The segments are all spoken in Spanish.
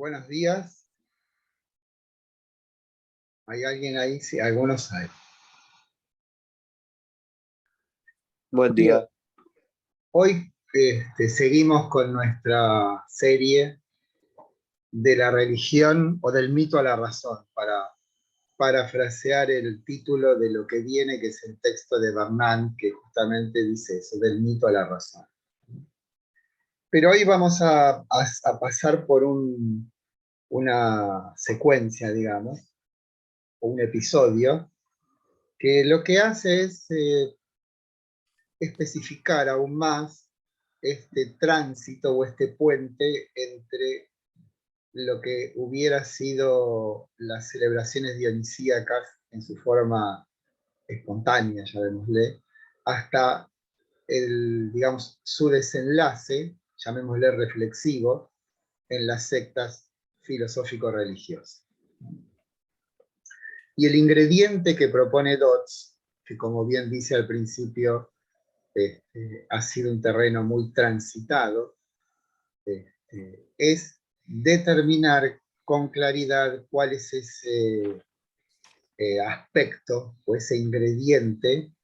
Buenos días. ¿Hay alguien ahí? Sí, algunos hay. Buen día. Hoy seguimos con nuestra serie de la religión o del mito a la razón, para parafrasear el título de lo que viene, que es el texto de Barnán, que justamente dice eso, del mito a la razón. Pero hoy vamos a pasar por una secuencia, digamos, o un episodio, que lo que hace es especificar aún más este tránsito o este puente entre lo que hubiera sido las celebraciones dionisíacas en su forma espontánea, llamémosle, hasta digamos, su desenlace, llamémosle reflexivo, en las sectas filosófico-religiosas. Y el ingrediente que propone Dodds, que como bien dice al principio, ha sido un terreno muy transitado, es determinar con claridad cuál es ese aspecto o ese ingrediente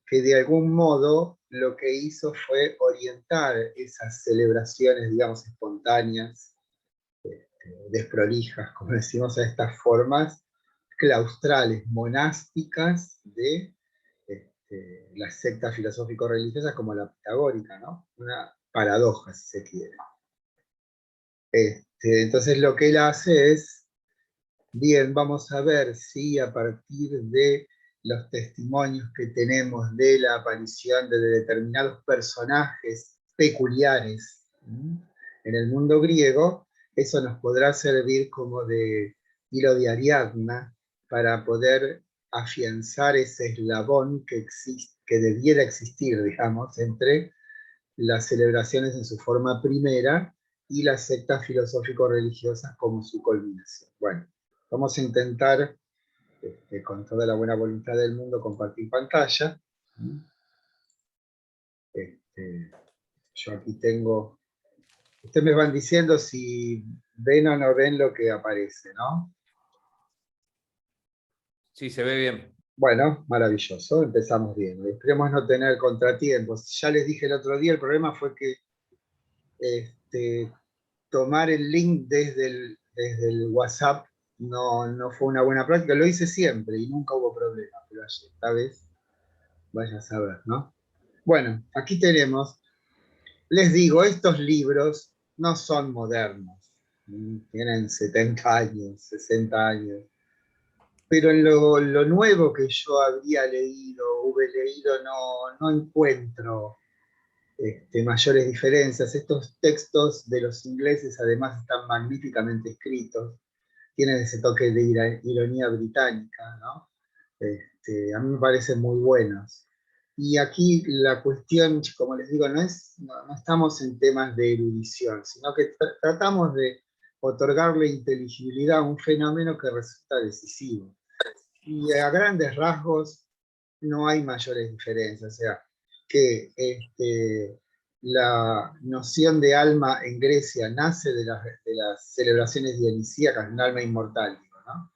que de algún modo lo que hizo fue orientar esas celebraciones, digamos, espontáneas, desprolijas, como decimos, a estas formas claustrales, monásticas de las sectas filosófico-religiosas como la pitagórica, ¿no? Una paradoja, si se quiere. Entonces lo que él hace es, bien, vamos a ver si a partir de los testimonios que tenemos de la aparición de determinados personajes peculiares en el mundo griego, eso nos podrá servir como de hilo de Ariadna para poder afianzar ese eslabón que debiera existir, digamos, entre las celebraciones en su forma primera y las sectas filosófico-religiosas como su culminación. Bueno, vamos a intentar, con toda la buena voluntad del mundo, compartir pantalla. Yo aquí tengo... Ustedes me van diciendo si ven o no ven lo que aparece, ¿no? Sí, se ve bien. Bueno, maravilloso, empezamos bien. Esperemos no tener contratiempos. Ya les dije el otro día, el problema fue que tomar el link desde el WhatsApp no fue una buena práctica. Lo hice siempre y nunca hubo problema, pero esta vez vaya a saber, ¿no? Bueno, aquí tenemos, les digo, estos libros no son modernos, tienen 70 años, 60 años, pero en lo nuevo que yo había leído, no encuentro mayores diferencias. Estos textos de los ingleses además están magníficamente escritos, tienen ese toque de ironía británica, ¿no? A mí me parecen muy buenos. Y aquí la cuestión, como les digo, no estamos en temas de erudición, sino que tratamos de otorgarle inteligibilidad a un fenómeno que resulta decisivo. Y a grandes rasgos no hay mayores diferencias. O sea, que la noción de alma en Grecia nace de las celebraciones dionisíacas, un alma inmortal, digo, ¿no?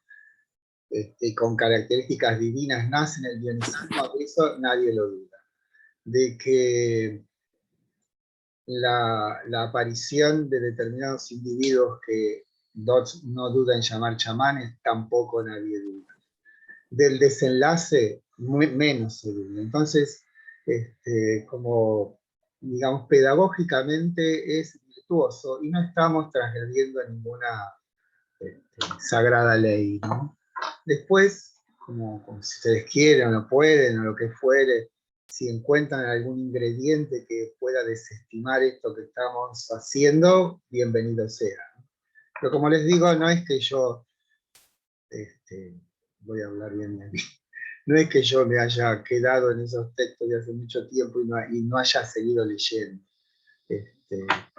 Con características divinas nace en el dionisismo, de eso nadie lo duda. De que la aparición de determinados individuos que Dodds no duda en llamar chamanes, tampoco nadie duda. Del desenlace, menos se duda. Entonces, como, digamos, pedagógicamente es virtuoso y no estamos transgrediendo ninguna sagrada ley, ¿no? Después, como si ustedes quieren o no pueden o lo que fuere, si encuentran algún ingrediente que pueda desestimar esto que estamos haciendo, bienvenido sea. Pero como les digo, no es que yo, voy a hablar bien de mí, no es que yo me haya quedado en esos textos de hace mucho tiempo y no haya seguido leyendo.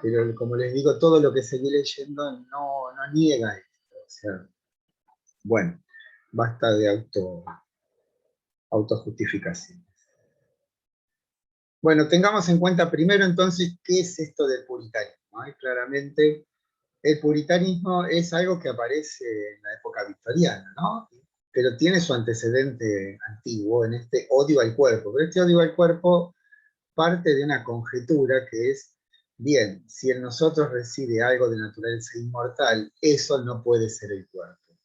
Pero como les digo, todo lo que seguí leyendo no niega esto. O sea, bueno, basta de autojustificación. Bueno, tengamos en cuenta primero entonces qué es esto del puritanismo. Claramente el puritanismo es algo que aparece en la época victoriana, ¿no? Pero tiene su antecedente antiguo en este odio al cuerpo. Pero este odio al cuerpo parte de una conjetura que es, bien, si en nosotros reside algo de naturaleza inmortal, eso no puede ser el cuerpo.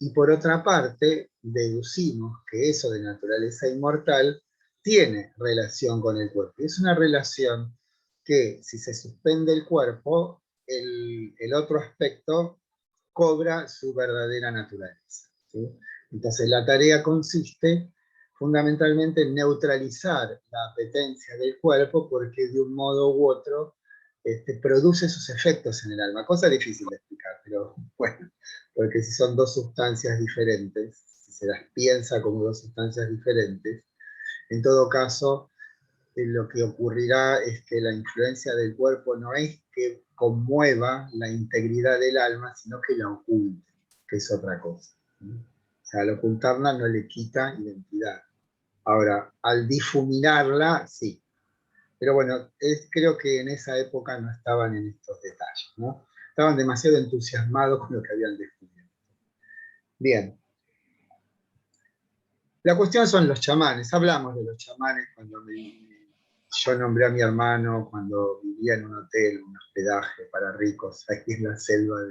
Y por otra parte, deducimos que eso de naturaleza inmortal tiene relación con el cuerpo. Y es una relación que, si se suspende el cuerpo, el otro aspecto cobra su verdadera naturaleza, ¿sí? Entonces la tarea consiste fundamentalmente en neutralizar la apetencia del cuerpo porque de un modo u otro produce sus efectos en el alma. Cosa difícil de explicar, pero bueno, porque si son dos sustancias diferentes, si se las piensa como dos sustancias diferentes, en todo caso lo que ocurrirá es que la influencia del cuerpo no es que conmueva la integridad del alma, sino que la oculte, que es otra cosa. O sea, al ocultarla no le quita identidad. Ahora, al difuminarla, sí. Pero bueno, creo que en esa época no estaban en estos detalles, ¿no? Estaban demasiado entusiasmados con lo que habían descubierto. Bien. La cuestión son los chamanes. Hablamos de los chamanes cuando yo nombré a mi hermano cuando vivía en un hotel, un hospedaje para ricos, aquí en la selva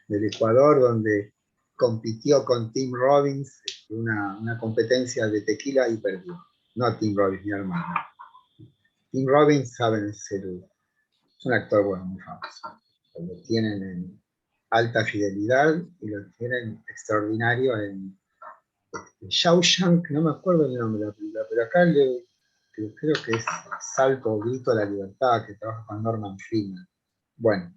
del Ecuador, donde compitió con Tim Robbins, una competencia de tequila y perdió. No Tim Robbins, mi hermano. Tim Robbins, saben, es un actor bueno, muy famoso. Lo tienen en alta fidelidad y lo tienen extraordinario en Shawshank, no me acuerdo el nombre de la película, pero acá creo que es Salto o Grito a la Libertad, que trabaja con Norman Freeman. Bueno,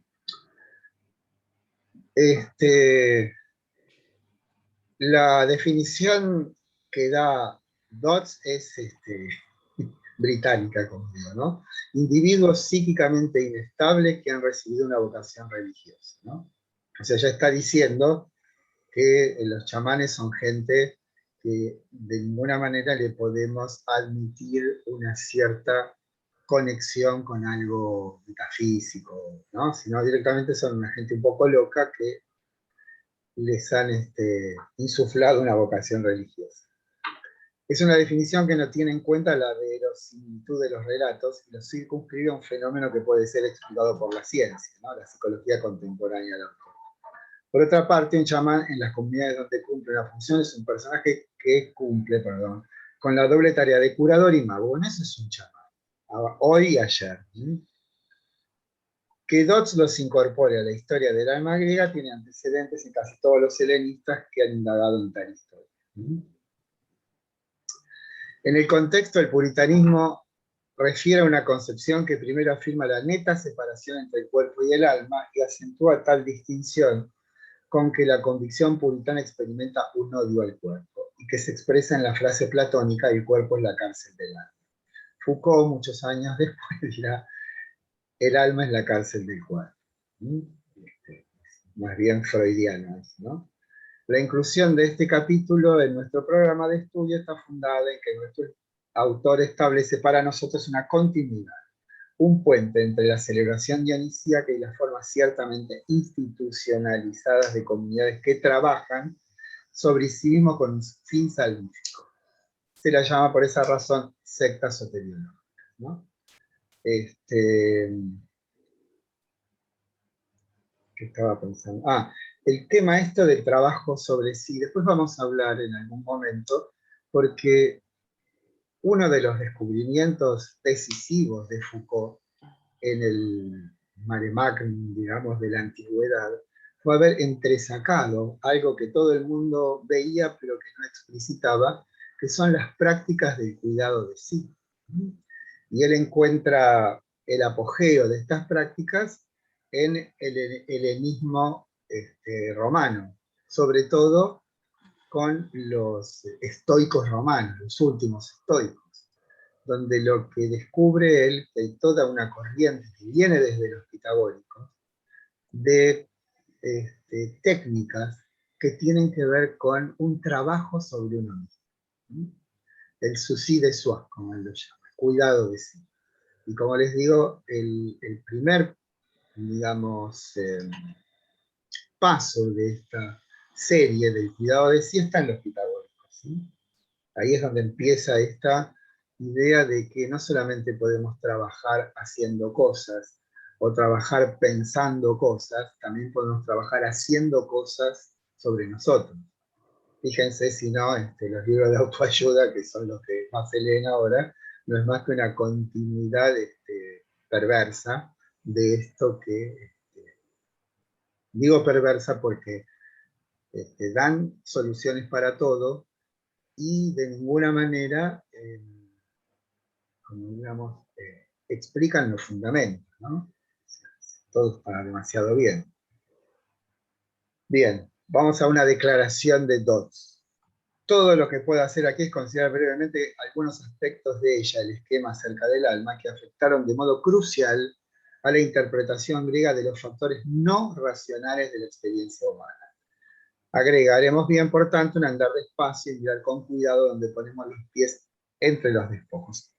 la definición que da Dodds es británica, como digo, ¿no? Individuos psíquicamente inestables que han recibido una vocación religiosa, ¿no? O sea, ya está diciendo que los chamanes son gente que de ninguna manera le podemos admitir una cierta conexión con algo metafísico, ¿no? Sino directamente son una gente un poco loca que les han insuflado una vocación religiosa. Es una definición que no tiene en cuenta la verosimilitud de los relatos y lo circunscribe a un fenómeno que puede ser explicado por la ciencia, ¿no? La psicología contemporánea de la autor. Por otra parte, un chamán en las comunidades donde cumple una función es un personaje que cumple, con la doble tarea de curador y mago. Bueno, eso es un chamán, hoy y ayer. Que Dodds los incorpore a la historia del alma griega tiene antecedentes en casi todos los helenistas que han indagado en tal historia. En el contexto, el puritanismo refiere a una concepción que primero afirma la neta separación entre el cuerpo y el alma y acentúa tal distinción con que la convicción puritana experimenta un odio al cuerpo y que se expresa en la frase platónica el cuerpo es la cárcel del alma. Foucault, muchos años después, dirá el alma es la cárcel del cuerpo. Más bien freudiano, ¿no? La inclusión de este capítulo en nuestro programa de estudio está fundada en que nuestro autor establece para nosotros una continuidad, un puente entre la celebración dionisíaca y las formas ciertamente institucionalizadas de comunidades que trabajan sobre sí mismo con un fin salvífico. Se la llama por esa razón secta soteriológica, ¿no? ¿Qué estaba pensando? El tema esto del trabajo sobre sí, después vamos a hablar en algún momento, porque uno de los descubrimientos decisivos de Foucault en el mare magnum, digamos, de la antigüedad, fue haber entresacado algo que todo el mundo veía pero que no explicitaba, que son las prácticas del cuidado de sí. Y él encuentra el apogeo de estas prácticas en el helenismo romano, sobre todo con los estoicos romanos, los últimos estoicos, donde lo que descubre él, que hay toda una corriente que viene desde los pitagóricos, de técnicas que tienen que ver con un trabajo sobre uno mismo. El souci de soi, como él lo llama, el cuidado de sí. Y como les digo, digamos, paso de esta serie del cuidado de sí está en los pitagóricos, ¿sí? Ahí es donde empieza esta idea de que no solamente podemos trabajar haciendo cosas, o trabajar pensando cosas, también podemos trabajar haciendo cosas sobre nosotros. Fíjense si no, los libros de autoayuda, que son los que más se leen ahora, no es más que una continuidad perversa de esto que, digo perversa porque dan soluciones para todo y de ninguna manera, como digamos, explican los fundamentos, ¿no? Todo está demasiado bien. Bien, vamos a una declaración de Dodds. Todo lo que puedo hacer aquí es considerar brevemente algunos aspectos de ella, el esquema acerca del alma, que afectaron de modo crucial a la interpretación griega de los factores no racionales de la experiencia humana. Agregaremos bien, por tanto, un andar despacio y mirar con cuidado donde ponemos los pies entre los despojos.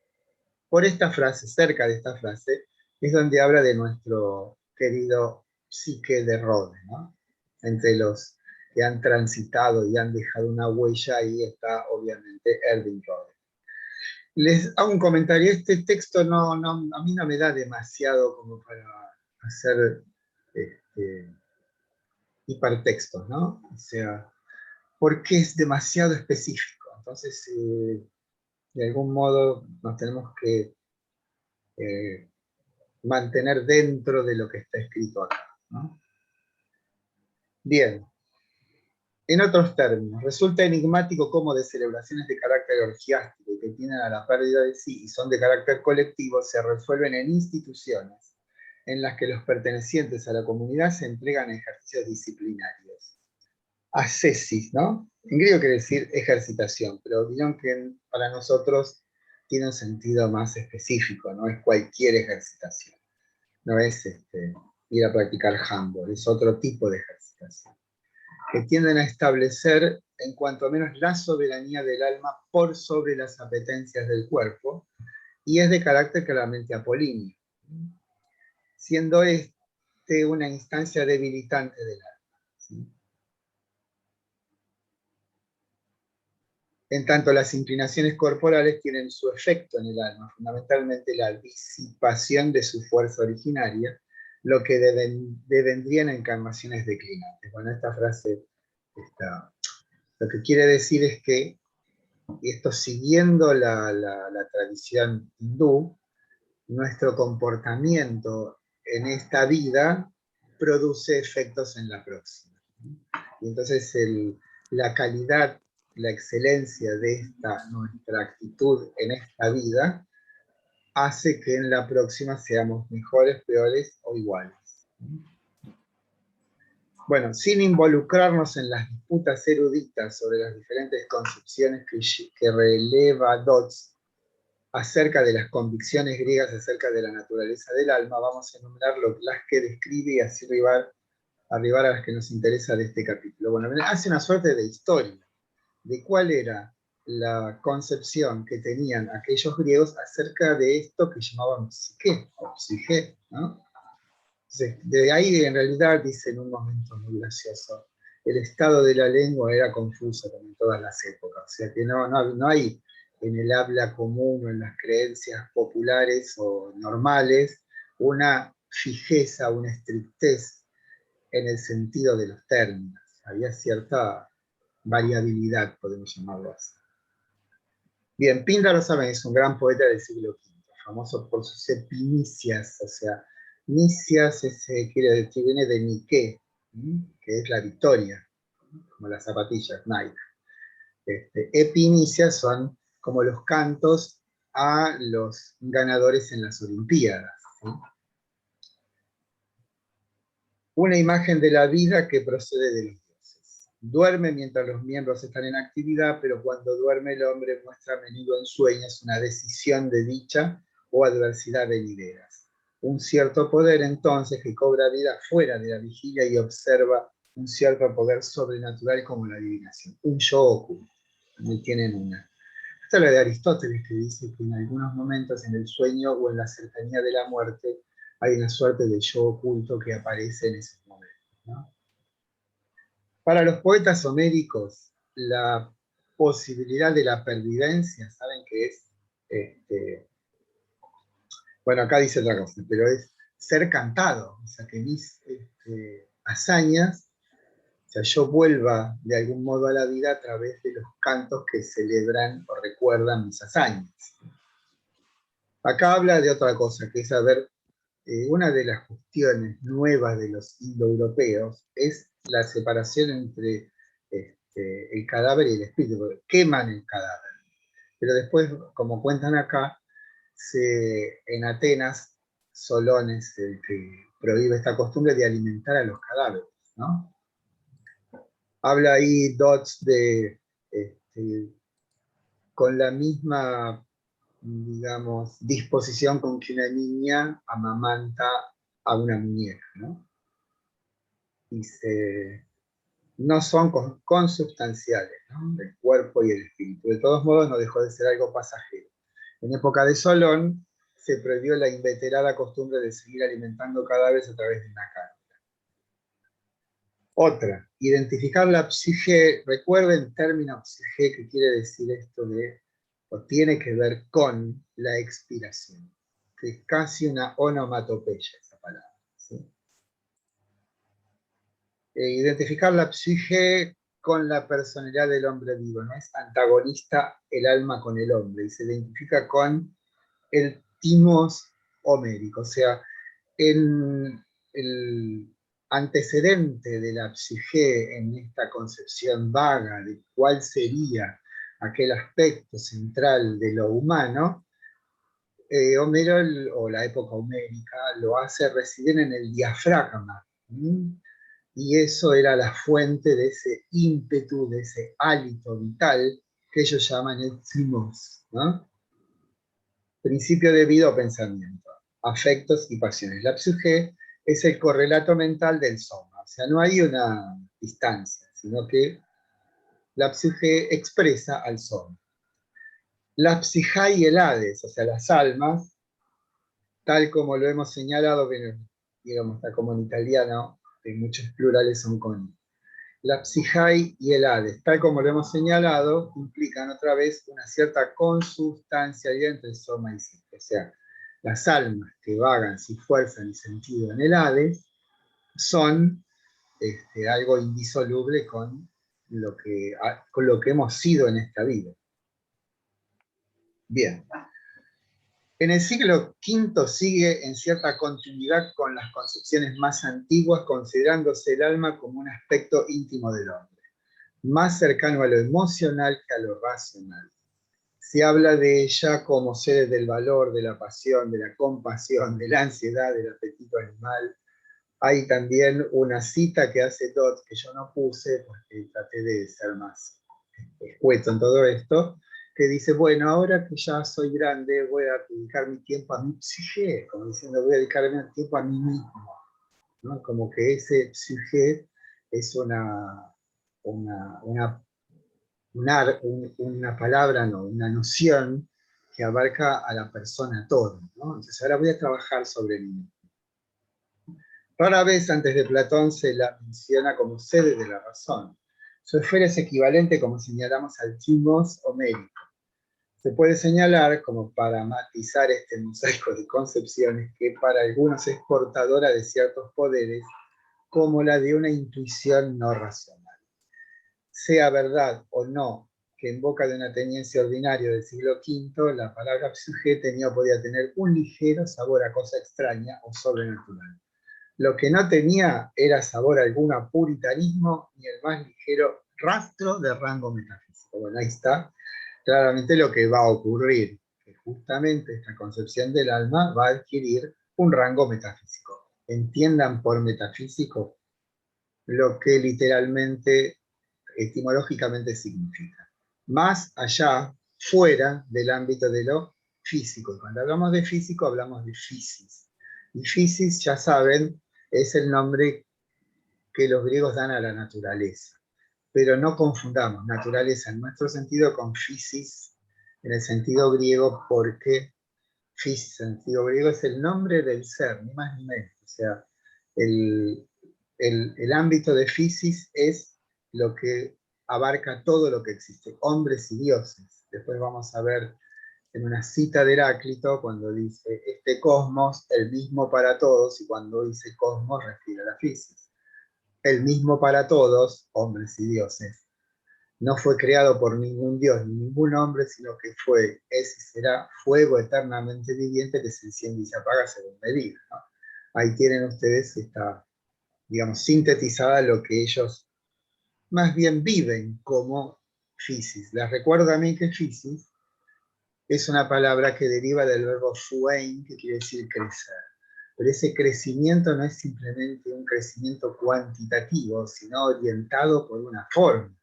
Por esta frase, cerca de esta frase, es donde habla de nuestro querido Psique de Rhodes, ¿no? Entre los que han transitado y han dejado una huella, ahí está obviamente Erwin Rhodes. Les hago un comentario, este texto a mí no me da demasiado como para hacer hipertextos, ¿no? O sea, porque es demasiado específico. Entonces, de algún modo nos tenemos que mantener dentro de lo que está escrito acá, ¿no? Bien. En otros términos, resulta enigmático cómo de celebraciones de carácter orgiástico que tienen a la pérdida de sí y son de carácter colectivo se resuelven en instituciones en las que los pertenecientes a la comunidad se entregan a ejercicios disciplinarios. Ascesis, ¿no? En griego quiere decir ejercitación, pero dirán que para nosotros tiene un sentido más específico, no es cualquier ejercitación, no es ir a practicar handball, es otro tipo de ejercitación, que tienden a establecer en cuanto menos la soberanía del alma por sobre las apetencias del cuerpo, y es de carácter claramente apolíneo, siendo una instancia debilitante del alma, ¿sí? En tanto, las inclinaciones corporales tienen su efecto en el alma, fundamentalmente la disipación de su fuerza originaria, lo que devendrían encarnaciones declinantes. Bueno, esta frase lo que quiere decir es que, y esto siguiendo la tradición hindú, nuestro comportamiento en esta vida produce efectos en la próxima. Y entonces la calidad, la excelencia de nuestra actitud en esta vida hace que en la próxima seamos mejores, peores o iguales. Bueno, sin involucrarnos en las disputas eruditas sobre las diferentes concepciones que releva Dodds acerca de las convicciones griegas acerca de la naturaleza del alma, vamos a enumerar las que describe y así arribar a las que nos interesa de este capítulo. Bueno, hace una suerte de historia de cuál era la concepción que tenían aquellos griegos acerca de esto que llamaban psique, o psique, ¿no? De ahí en realidad dice en un momento muy gracioso, el estado de la lengua era confuso como en todas las épocas, o sea que no hay en el habla común o en las creencias populares o normales una fijeza, una estrictez en el sentido de los términos, había cierta variabilidad, podemos llamarlo así. Bien, Píndaro, saben, es un gran poeta del siglo V, famoso por sus epinicias, o sea, nicias quiere decir, viene de Nike, que es la victoria, como las zapatillas, Nike. Epinicias son como los cantos a los ganadores en las Olimpiadas, ¿sí? Una imagen de la vida que procede de los dioses. Duerme mientras los miembros están en actividad, pero cuando duerme el hombre muestra a menudo en sueños una decisión de dicha o adversidad venideras. Un cierto poder entonces que cobra vida fuera de la vigilia y observa un cierto poder sobrenatural como la adivinación. Un yo oculto. También tienen una. Esta es la de Aristóteles, que dice que en algunos momentos en el sueño o en la cercanía de la muerte hay una suerte de yo oculto que aparece en esos momentos, ¿no? Para los poetas homéricos, la posibilidad de la pervivencia, ¿saben qué es? Bueno, acá dice otra cosa, pero es ser cantado, o sea, que mis hazañas, o sea, yo vuelva de algún modo a la vida a través de los cantos que celebran o recuerdan mis hazañas. Acá habla de otra cosa, que es, a ver, una de las cuestiones nuevas de los indoeuropeos es la separación entre el cadáver y el espíritu, porque queman el cadáver. Pero después, como cuentan acá, en Atenas, Solón es el que prohíbe esta costumbre de alimentar a los cadáveres, ¿no? Habla ahí Dodds de, con la misma, digamos, disposición con que una niña amamanta a una muñeca, ¿no? Dice, no son consubstanciales, ¿no? El cuerpo y el espíritu. De todos modos, no dejó de ser algo pasajero. En época de Solón, se prohibió la inveterada costumbre de seguir alimentando cadáveres a través de una carta. Otra, identificar la psique. Recuerden el término psique, que quiere decir esto de, o tiene que ver con la expiración, que es casi una onomatopeya esa palabra, ¿sí? Identificar la psique con la personalidad del hombre vivo, no es antagonista el alma con el hombre, y se identifica con el timos homérico, o sea, el antecedente de la psique en esta concepción vaga de cuál sería aquel aspecto central de lo humano, Homero, o la época homérica, lo hace residir en el diafragma, y eso era la fuente de ese ímpetu, de ese hálito vital que ellos llaman el thymos, ¿no? Principio de vida o pensamiento, afectos y pasiones. La psique es el correlato mental del soma, o sea, no hay una distancia, sino que la psique expresa al soma. La psijai y el Hades, o sea, las almas, tal como lo hemos señalado, que digamos, está como en italiano, que muchos plurales son con. La psijai y el Hades, tal como lo hemos señalado, implican otra vez una cierta consustancialidad entre soma y psique. O sea, las almas que vagan sin fuerza ni sentido en el Hades son algo indisoluble con lo que hemos sido en esta vida. Bien. En el siglo V sigue en cierta continuidad con las concepciones más antiguas, considerándose el alma como un aspecto íntimo del hombre, más cercano a lo emocional que a lo racional. Se habla de ella como seres del valor, de la pasión, de la compasión, de la ansiedad, del apetito animal. Hay también una cita que hace Dodd, que yo no puse, porque traté de ser más escueto en todo esto, que dice, bueno, ahora que ya soy grande, voy a dedicar mi tiempo a mi psique, como diciendo, voy a dedicar mi tiempo a mí mismo, ¿no? Como que ese psique es una palabra, no, una noción que abarca a la persona toda, ¿no? Entonces ahora voy a trabajar sobre mí. Rara vez antes de Platón se la menciona como sede de la razón. Su esfera es equivalente, como señalamos, al timos homérico. Se puede señalar, como para matizar este mosaico de concepciones, que para algunos es portadora de ciertos poderes, como la de una intuición no racional. Sea verdad o no que en boca de un ateniense ordinario del siglo V, la palabra psique tenía o podía tener un ligero sabor a cosa extraña o sobrenatural. Lo que no tenía era sabor alguno a puritanismo ni el más ligero rastro de rango metafísico. Bueno, ahí está claramente lo que va a ocurrir, que justamente esta concepción del alma va a adquirir un rango metafísico. Entiendan por metafísico lo que literalmente, etimológicamente significa. Más allá, fuera del ámbito de lo físico. Cuando hablamos de físico, hablamos de physis. Y physis, ya saben, es el nombre que los griegos dan a la naturaleza. Pero no confundamos naturaleza en nuestro sentido con physis en el sentido griego, porque Phys, en sentido griego, es el nombre del ser, ni más ni menos. O sea, el ámbito de Physis es lo que abarca todo lo que existe, hombres y dioses. Después vamos a ver en una cita de Heráclito, cuando dice, este cosmos, el mismo para todos, y cuando dice cosmos, refiere a la Physis. El mismo para todos, hombres y dioses. No fue creado por ningún dios ni ningún hombre, sino que fue, es y será fuego eternamente viviente que se enciende y se apaga según medida, ¿no? Ahí tienen ustedes esta, digamos, sintetizada lo que ellos más bien viven como Physis. Les recuerdo a mí que Physis es una palabra que deriva del verbo phuein, que quiere decir crecer. Pero ese crecimiento no es simplemente un crecimiento cuantitativo, sino orientado por una forma.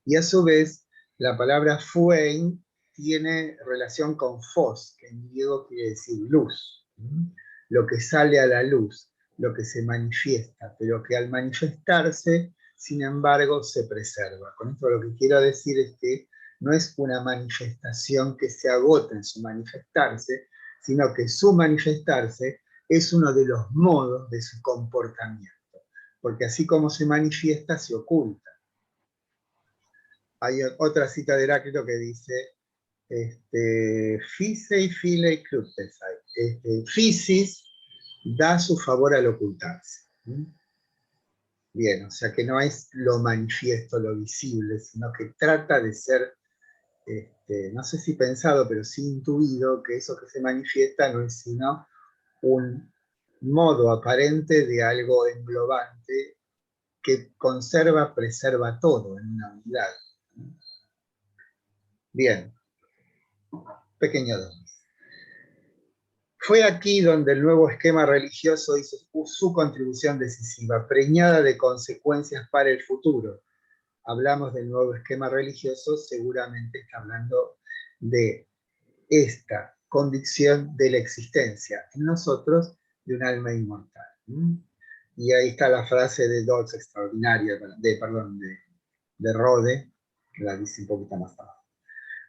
Y a su vez, la palabra phuein tiene relación con phos, que en griego quiere decir luz. Lo que sale a la luz, lo que se manifiesta, pero que al manifestarse, sin embargo, se preserva. Con esto lo que quiero decir es que no es una manifestación que se agota en su manifestarse, sino que su manifestarse es uno de los modos de su comportamiento. Porque así como se manifiesta, se oculta. Hay otra cita de Heráclito que dice, Phisei filei cruptesai. Physis da su favor al ocultarse. Bien, o sea que no es lo manifiesto, lo visible, sino que trata de ser, no sé si pensado, pero sí intuido, que eso que se manifiesta no es sino un modo aparente de algo englobante que conserva, preserva todo en una unidad. Bien, pequeño dosis. Fue aquí donde el nuevo esquema religioso hizo su contribución decisiva, preñada de consecuencias para el futuro. Hablamos del nuevo esquema religioso, seguramente está hablando de esta convicción de la existencia en nosotros de un alma inmortal. Y ahí está la frase de Dodds extraordinaria, de Rode, que la dice un poquito más abajo.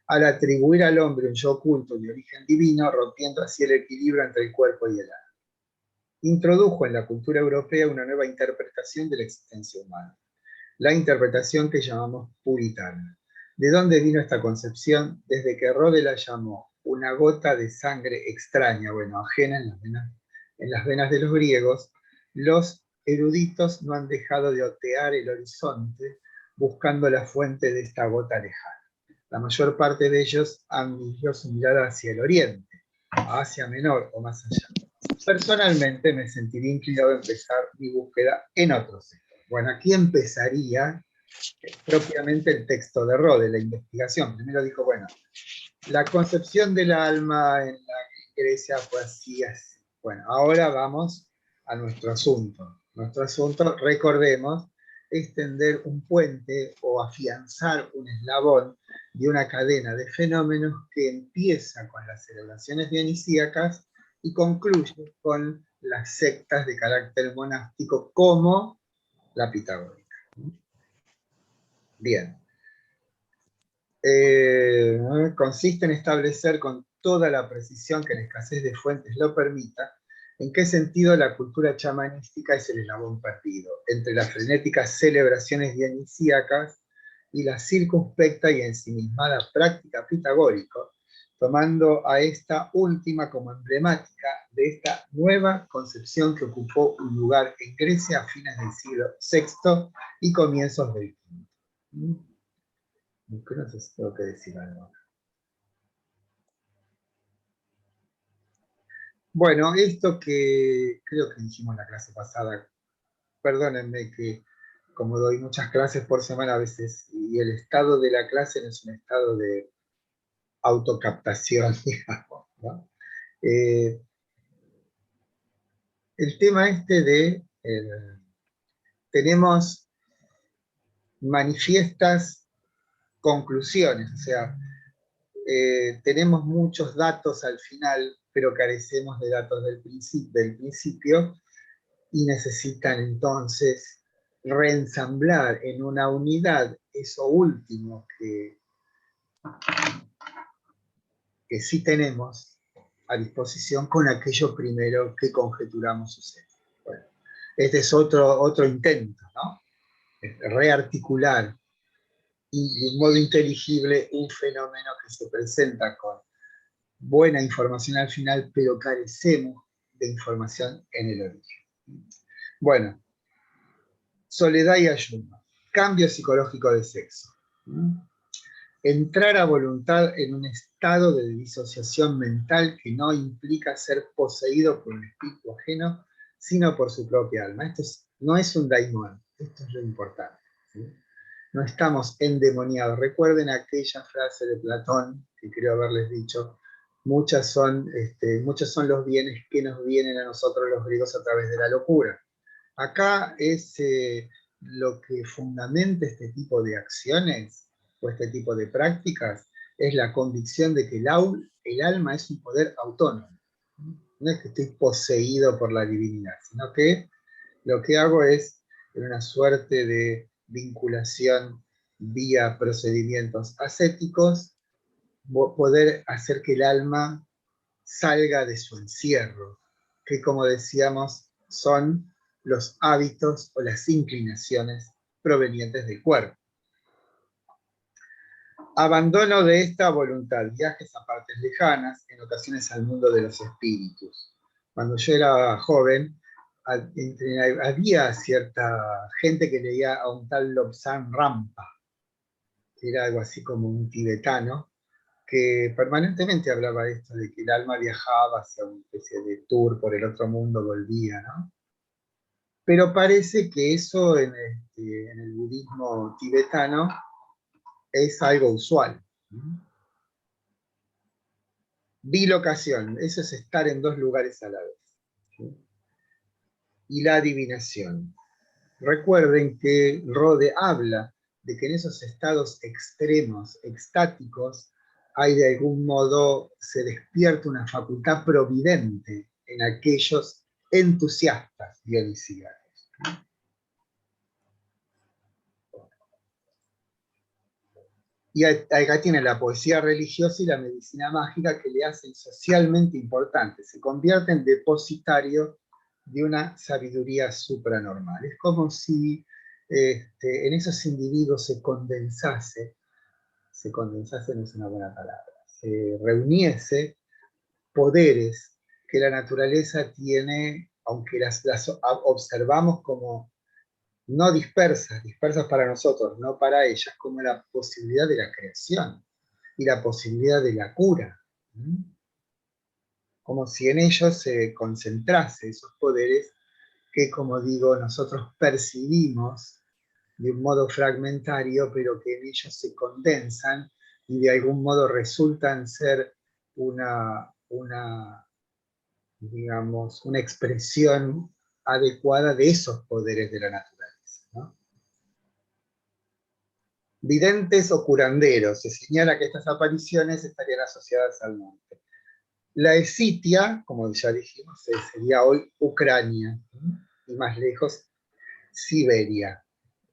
Al atribuir al hombre un yo oculto de origen divino, rompiendo así el equilibrio entre el cuerpo y el alma. Introdujo en la cultura europea una nueva interpretación de la existencia humana, la interpretación que llamamos puritana. ¿De dónde vino esta concepción? Desde que Rode la llamó una gota de sangre extraña, bueno, ajena en las venas de los griegos, los eruditos no han dejado de otear el horizonte buscando la fuente de esta gota lejana. La mayor parte de ellos han dirigido su mirada hacia el oriente, a Asia Menor o más allá. Personalmente me sentiría inclinado a empezar mi búsqueda en otro sector. Bueno, aquí empezaría propiamente el texto de Rode, la investigación. Primero dijo, bueno, la concepción del alma en la Grecia fue así, así. Bueno, ahora vamos a nuestro asunto. Nuestro asunto, recordemos, es tender un puente o afianzar un eslabón de una cadena de fenómenos que empieza con las celebraciones dionisíacas y concluye con las sectas de carácter monástico como la pitagórica. Bien. Consiste en establecer con toda la precisión que la escasez de fuentes lo permita, en qué sentido la cultura chamanística es el eslabón perdido entre las frenéticas celebraciones dionisíacas y la circunspecta y ensimismada práctica pitagórica, tomando a esta última como emblemática de esta nueva concepción que ocupó un lugar en Grecia a fines del siglo VI y comienzos del V. No sé si tengo que decir algo. Bueno, esto que creo que dijimos en la clase pasada, perdónenme que como doy muchas clases por semana a veces, y el estado de la clase no es un estado de autocaptación, digamos, ¿no? El tema tenemos manifiestas conclusiones, o sea, tenemos muchos datos al final, pero carecemos de datos del principio y necesitan entonces reensamblar en una unidad eso último que sí tenemos, a disposición con aquello primero que conjeturamos sucede. Bueno, este es otro intento, ¿no? Rearticular y de un modo inteligible un fenómeno que se presenta con buena información al final, pero carecemos de información en el origen. Bueno, soledad y ayuno, cambio psicológico de sexo. Entrar a voluntad en un estado de disociación mental que no implica ser poseído por un espíritu ajeno, sino por su propia alma. No es un daimon, esto es lo importante, ¿sí? No estamos endemoniados. Recuerden aquella frase de Platón, que creo haberles dicho, muchos son los bienes que nos vienen a nosotros los griegos a través de la locura. Acá es lo que fundamenta este tipo de acciones o este tipo de prácticas, es la convicción de que el alma es un poder autónomo. No es que estoy poseído por la divinidad, sino que lo que hago es, en una suerte de vinculación vía procedimientos ascéticos, poder hacer que el alma salga de su encierro, que como decíamos son los hábitos o las inclinaciones provenientes del cuerpo. Abandono de esta voluntad, viajes a partes lejanas, en ocasiones al mundo de los espíritus. Cuando yo era joven, había cierta gente que leía a un tal Lobsang Rampa, que era algo así como un tibetano, que permanentemente hablaba esto de que el alma viajaba hacia una especie de tour por el otro mundo, volvía, ¿no? Pero parece que eso en el budismo tibetano es algo usual. Bilocación, eso es estar en dos lugares a la vez. ¿Sí? Y la adivinación. Recuerden que Rode habla de que en esos estados extremos, extáticos, hay de algún modo, se despierta una facultad providente en aquellos entusiastas dionisianos. Y acá tiene la poesía religiosa y la medicina mágica que le hacen socialmente importantes, se convierte en depositario de una sabiduría supranormal. Es como si en esos individuos se condensase no es una buena palabra, se reuniese poderes que la naturaleza tiene, aunque las observamos como no dispersas para nosotros, no para ellas, como la posibilidad de la creación y la posibilidad de la cura. Como si en ellos se concentrase esos poderes que, como digo, nosotros percibimos de un modo fragmentario, pero que en ellos se condensan y de algún modo resultan ser digamos, una expresión adecuada de esos poderes de la naturaleza, ¿no? Videntes o curanderos, se señala que estas apariciones estarían asociadas al monte. La Escitia, como ya dijimos, sería hoy Ucrania, y más lejos, Siberia.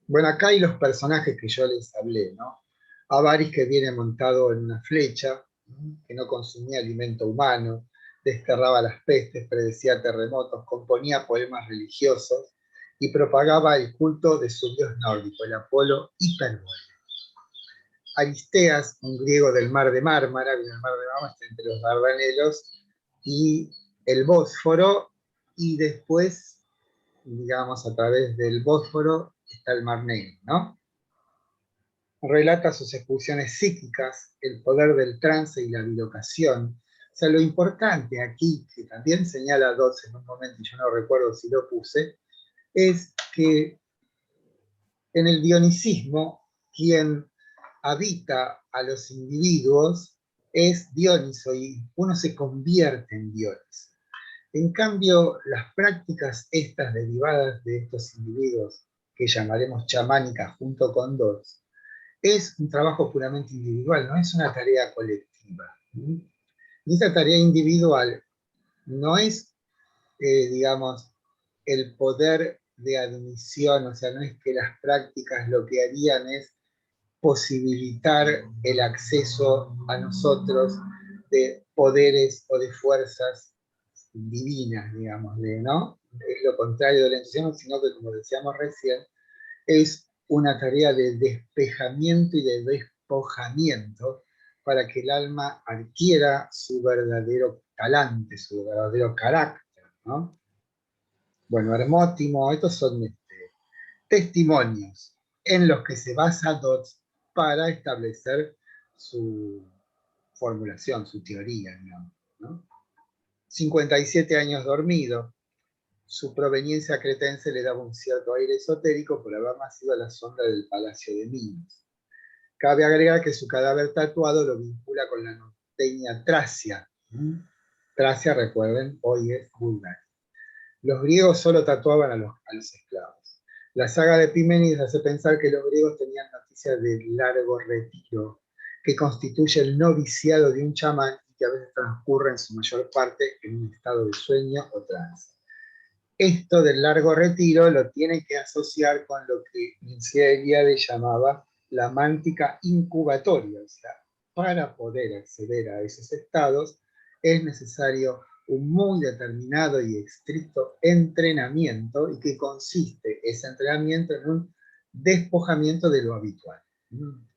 Bueno, acá hay los personajes que yo les hablé, ¿no? Avaris, que viene montado en una flecha, que no consumía alimento humano, desterraba las pestes, predecía terremotos, componía poemas religiosos y propagaba el culto de su dios nórdico, el Apolo Hiperbóreo. Aristeas, un griego del mar de Mármara, el mar de Mármara está entre los Dardanelos y el Bósforo, y después, digamos, a través del Bósforo está el Mar Negro, ¿no? Relata sus expulsiones psíquicas, el poder del trance y la bilocación. O sea, lo importante aquí, que también señala Dodds en un momento, y yo no recuerdo si lo puse, es que en el dionicismo, quien habita a los individuos es Dioniso, y uno se convierte en Dioniso. En cambio, las prácticas estas derivadas de estos individuos, que llamaremos chamánicas junto con Dodds, es un trabajo puramente individual, no es una tarea colectiva. Y esa tarea individual no es, digamos, el poder de admisión, o sea, no es que las prácticas lo que harían es posibilitar el acceso a nosotros poderes o de fuerzas divinas, digámosle, ¿no? Es lo contrario del entusiasmo, sino que, como decíamos recién, es una tarea de despejamiento y de despojamiento para que el alma adquiera su verdadero talante, su verdadero carácter, ¿no? Bueno, Hermótimo, estos son testimonios en los que se basa Dodds para establecer su formulación, su teoría, digamos, ¿no? 57 años dormido, su proveniencia cretense le daba un cierto aire esotérico por haber nacido a la sombra del Palacio de Minos. Cabe agregar que su cadáver tatuado lo vincula con la norteña Tracia. Tracia, recuerden, hoy es Bulgaria. Los griegos solo tatuaban a los esclavos. La saga de Epimenides hace pensar que los griegos tenían noticias del largo retiro, que constituye el noviciado de un chamán y que a veces transcurre en su mayor parte en un estado de sueño o trance. Esto del largo retiro lo tiene que asociar con lo que Mircea Eliade llamaba la mántica incubatoria. O sea, para poder acceder a esos estados es necesario un muy determinado y estricto entrenamiento, y que consiste ese entrenamiento en un despojamiento de lo habitual.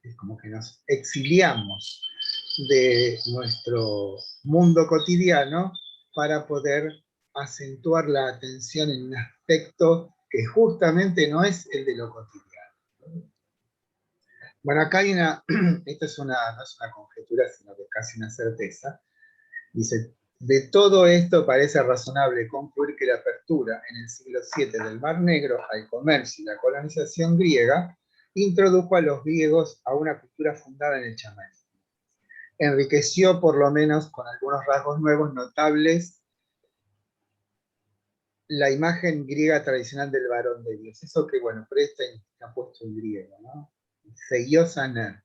Es como que nos exiliamos de nuestro mundo cotidiano para poder acentuar la atención en un aspecto que justamente no es el de lo cotidiano. Bueno, acá hay una, esta es no es una conjetura, sino que es casi una certeza. Dice, de todo esto parece razonable concluir que la apertura en el siglo VII del Mar Negro al comercio y la colonización griega introdujo a los griegos a una cultura fundada en el chamanismo. Enriqueció, por lo menos con algunos rasgos nuevos notables, la imagen griega tradicional del varón de Dios. Eso que, bueno, Presta ha puesto en griego, ¿no? Seiosaner.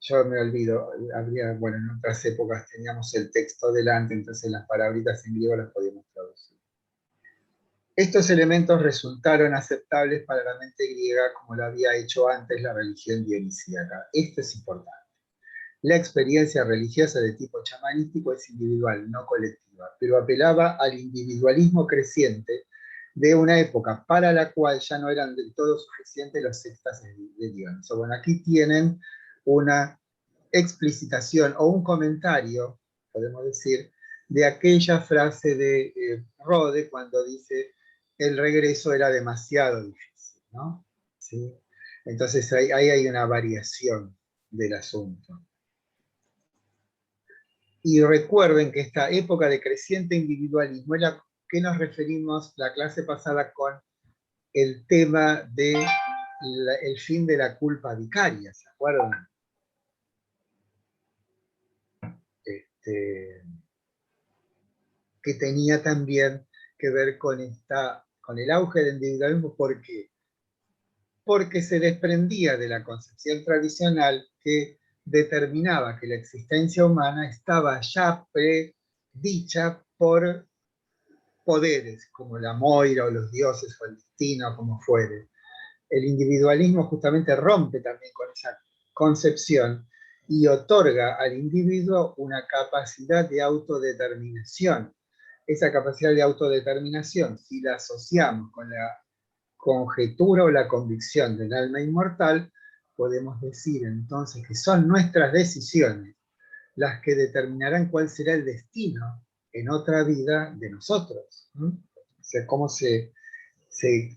Yo me olvido, bueno, en otras épocas teníamos el texto delante, entonces las palabritas en griego las podíamos traducir. Estos elementos resultaron aceptables para la mente griega como lo había hecho antes la religión dionisíaca. Esto es importante. La experiencia religiosa de tipo chamanístico es individual, no colectiva, pero apelaba al individualismo creciente de una época para la cual ya no eran del todo suficientes los éxtasis de Dioniso. Bueno, aquí tienen una explicitación o un comentario, podemos decir, de aquella frase de Rode cuando dice el regreso era demasiado difícil, ¿no? ¿Sí? Entonces ahí hay una variación del asunto. Y recuerden que esta época de creciente individualismo es la que nos referimos la clase pasada con el tema de el fin de la culpa vicaria, ¿se acuerdan? Que tenía también que ver con el auge del individualismo. ¿Por qué? Porque se desprendía de la concepción tradicional que determinaba que la existencia humana estaba ya predicha por poderes, como la Moira o los dioses o el destino, como fuere. El individualismo justamente rompe también con esa concepción y otorga al individuo una capacidad de autodeterminación. Esa capacidad de autodeterminación, si la asociamos con la conjetura o la convicción del alma inmortal, podemos decir entonces que son nuestras decisiones las que determinarán cuál será el destino en otra vida de nosotros. O sea, cómo se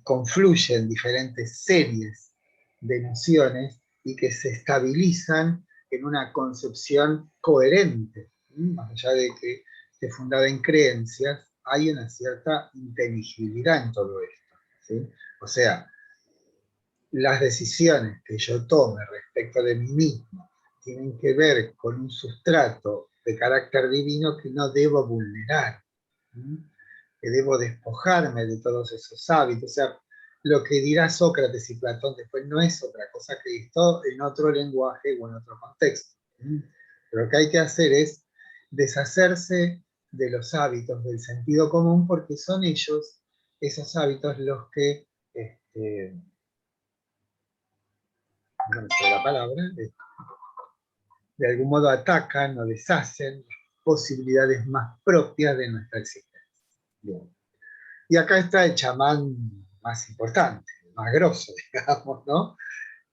confluyen diferentes series de nociones y que se estabilizan en una concepción coherente. Más allá de que esté fundada en creencias, hay una cierta inteligibilidad en todo esto, ¿sí? O sea, las decisiones que yo tome respecto de mí mismo tienen que ver con un sustrato de carácter divino que no debo vulnerar, que debo despojarme de todos esos hábitos. O sea, lo que dirá Sócrates y Platón después no es otra cosa que esto en otro lenguaje o en otro contexto. Pero lo que hay que hacer es deshacerse de los hábitos del sentido común, porque son ellos, esos hábitos, los que no me sé la palabra, de algún modo atacan o deshacen posibilidades más propias de nuestra existencia. Bien. Y acá está el chamán más importante, más grosso, digamos, ¿no?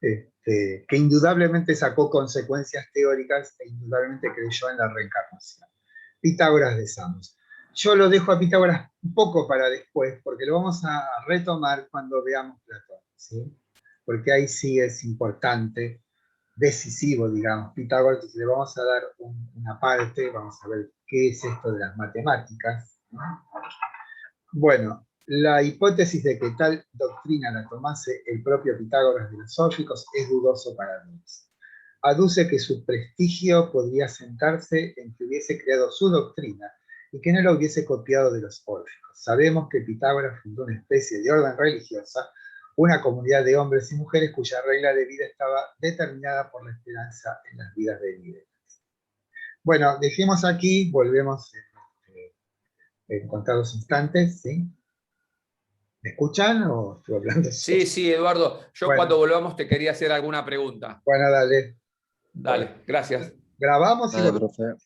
Que indudablemente sacó consecuencias teóricas e indudablemente creyó en la reencarnación. Pitágoras de Samos. Yo lo dejo a Pitágoras un poco para después, porque lo vamos a retomar cuando veamos Platón, ¿sí? Porque ahí sí es importante, decisivo, digamos, Pitágoras. Le vamos a dar una parte, vamos a ver qué es esto de las matemáticas, ¿no? Bueno, la hipótesis de que tal doctrina la tomase el propio Pitágoras de los Sóficos es dudoso para mí. Aduce que su prestigio podría sentarse en que hubiese creado su doctrina y que no la hubiese copiado de los órficos. Sabemos que Pitágoras fundó una especie de orden religiosa, una comunidad de hombres y mujeres cuya regla de vida estaba determinada por la esperanza en las vidas venideras. Bueno, dejemos aquí, volvemos en contados instantes, ¿sí? ¿Me escuchan o estoy hablando solo? Sí, sí, Eduardo. Yo cuando Bueno, volvamos te quería hacer alguna pregunta. bueno, dale. Bueno, Dale, gracias. grabamos y Dale, volvemos. profe.